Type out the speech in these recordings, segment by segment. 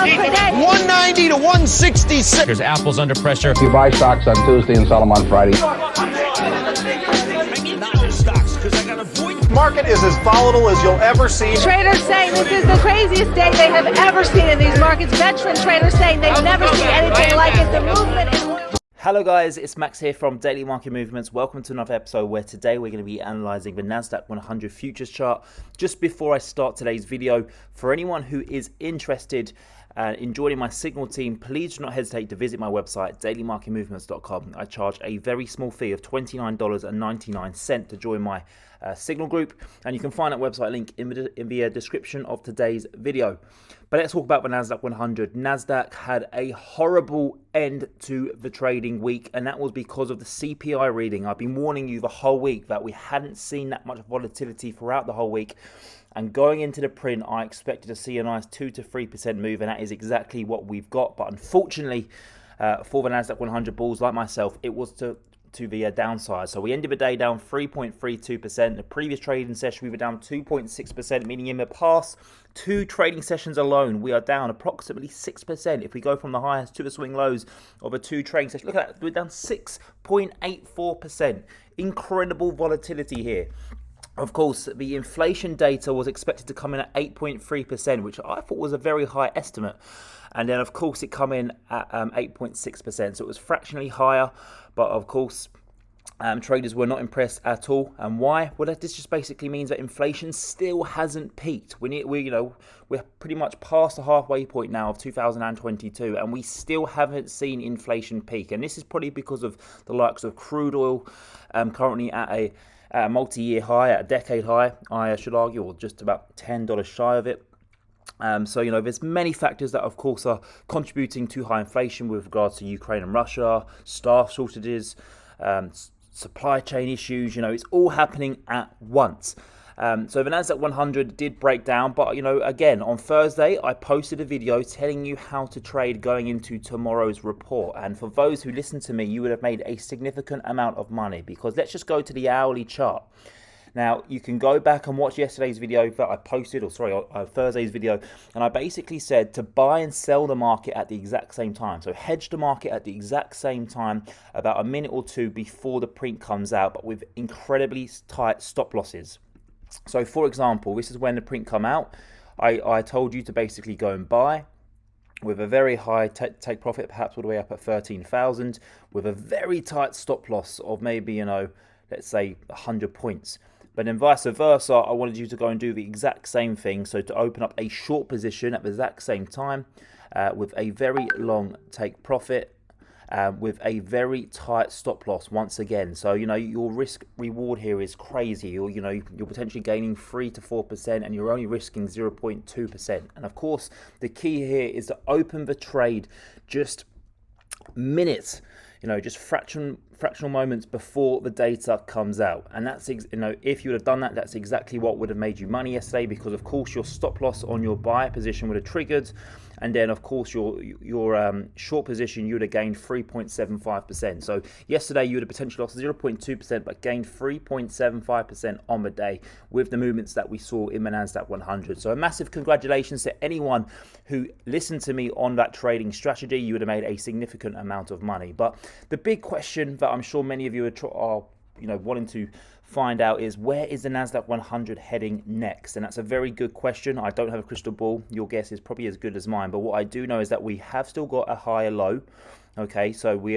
190 to 166. There's Apple's under pressure. You buy stocks on Tuesday and sell them on Friday. Market is as volatile as you'll ever see. Traders saying this is the craziest day they have ever seen in these markets. Veteran traders saying they've never seen anything like it. The movement in oil. Hello guys, it's Max here from Daily Market Movements. Welcome to another episode where today we're going to be analysing the Nasdaq100 futures chart. Just before I start today's video, for anyone who is interested in joining my Signal team, please do not hesitate to visit my website, dailymarketmovements.com. I charge a very small fee of $29.99 to join my Signal group, and you can find that website link in the description of today's video. But let's talk about the Nasdaq100. Nasdaq had a horrible end to the trading week, and that was because of the CPI reading. I've been warning you the whole week that we hadn't seen that much volatility throughout the whole week. And going into the print, I expected to see a nice 2 to 3% move, and that is exactly what we've got. But unfortunately, for the Nasdaq100 bulls like myself, it was to the downside. So we ended the day down 3.32%. The previous trading session, we were down 2.6%, meaning in the past two trading sessions alone, we are down approximately 6%. If we go from the highest to the swing lows of a two trading session, look at that, we're down 6.84%. Incredible volatility here. Of course, the inflation data was expected to come in at 8.3%, which I thought was a very high estimate. And then, of course, it come in at 8.6%. So it was fractionally higher. But, of course, traders were not impressed at all. And why? Well, this just basically means that inflation still hasn't peaked. We're pretty much past the halfway point now of 2022. And we still haven't seen inflation peak. And this is probably because of the likes of crude oil currently at a multi-year high, at a decade high, I should argue, or just about $10 shy of it. So, there's many factors that, of course, are contributing to high inflation with regards to Ukraine and Russia, staff shortages, supply chain issues. It's all happening at once. So the Nasdaq100 did break down, but, again, on Thursday, I posted a video telling you how to trade going into tomorrow's report. And for those who listen to me, you would have made a significant amount of money, because let's just go to the hourly chart. Now, you can go back and watch yesterday's video that I posted, Thursday's video, and I basically said to buy and sell the market at the exact same time. So hedge the market at the exact same time, about a minute or two before the print comes out, but with incredibly tight stop losses. So, for example, this is when the print come out. I told you to basically go and buy with a very high take profit, perhaps all the way up at 13,000, with a very tight stop loss of maybe, let's say 100 points. But then vice versa, I wanted you to go and do the exact same thing. So to open up a short position at the exact same time with a very long take profit, with a very tight stop loss once again. So, your risk reward here is crazy. You're potentially gaining 3 to 4% and you're only risking 0.2%. And of course, the key here is to open the trade just minutes, just fractional moments before the data comes out. And that's, if you would have done that, that's exactly what would have made you money yesterday, because of course your stop loss on your buy position would have triggered, and then of course your short position, you would have gained 3.75%. So yesterday you would have potentially lost 0.2% but gained 3.75% on the day with the movements that we saw in the Nasdaq100. So a massive congratulations to anyone who listened to me on that trading strategy. You would have made a significant amount of money. But the big question that I'm sure many of you are wanting to find out is, where is the Nasdaq100 heading next? And that's a very good question. I don't have a crystal ball. Your guess is probably as good as mine. But what I do know is that we have still got a higher low. Okay, so we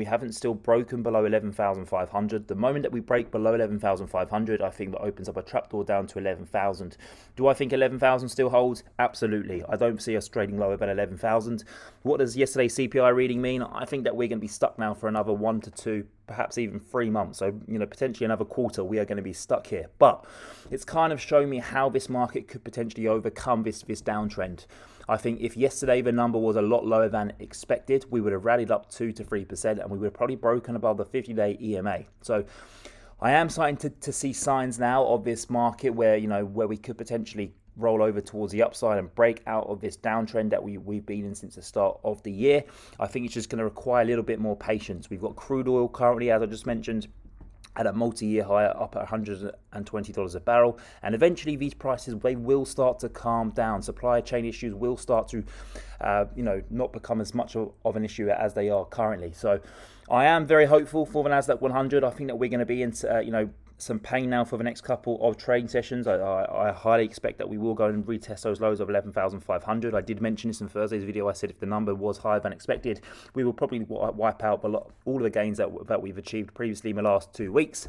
haven't still broken below 11,500. The moment that we break below 11,500, I think that opens up a trapdoor down to 11,000. Do I think 11,000 still holds? Absolutely. I don't see us trading lower than 11,000. What does yesterday's CPI reading mean? I think that we're going to be stuck now for another 1 to 2, perhaps even 3 months. So, potentially another quarter, we are going to be stuck here. But it's kind of showing me how this market could potentially overcome this downtrend. I think if yesterday the number was a lot lower than expected, we would have rallied up 2 to 3% and we would have probably broken above the 50-day EMA. So I am starting to see signs now of this market where we could potentially roll over towards the upside and break out of this downtrend that we've been in since the start of the year. I think it's just going to require a little bit more patience. We've got crude oil currently, as I just mentioned, at a multi-year high, up at $120 a barrel, and eventually these prices, they will start to calm down. Supply chain issues will start to not become as much of an issue as they are currently. So I am very hopeful for the Nasdaq 100. I think that we're going to be into some pain now for the next couple of trading sessions. I highly expect that we will go and retest those lows of 11,500. I did mention this in Thursday's video. I said if the number was higher than expected, we will probably wipe out all of the gains that we've achieved previously in the last 2 weeks.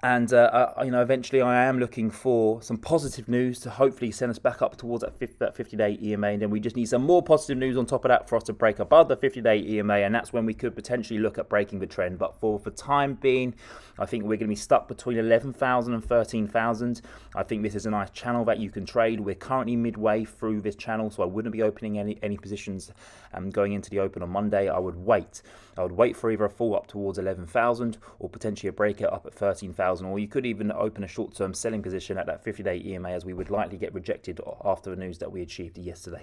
Eventually I am looking for some positive news to hopefully send us back up towards that 50-day EMA, and then we just need some more positive news on top of that for us to break above the 50-day EMA, and that's when we could potentially look at breaking the trend. But for the time being, I think we're going to be stuck between 11,000 and 13,000. I think this is a nice channel that you can trade. We're currently midway through this channel, so I wouldn't be opening any positions going into the open on Monday. I would wait for either a fall up towards 11,000 or potentially a break it up at 13,000, or you could even open a short-term selling position at that 50-day EMA, as we would likely get rejected after the news that we achieved yesterday.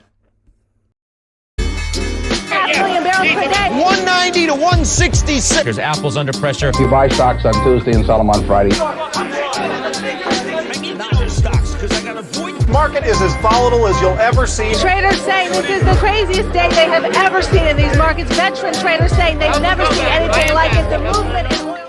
190 to 166. There's Apple's under pressure. You buy stocks on Tuesday and sell them on Friday. Market is as volatile as you'll ever see. Traders saying this is the craziest day they have ever seen in these markets. Veteran traders saying they've never seen anything like it. The movement in oil.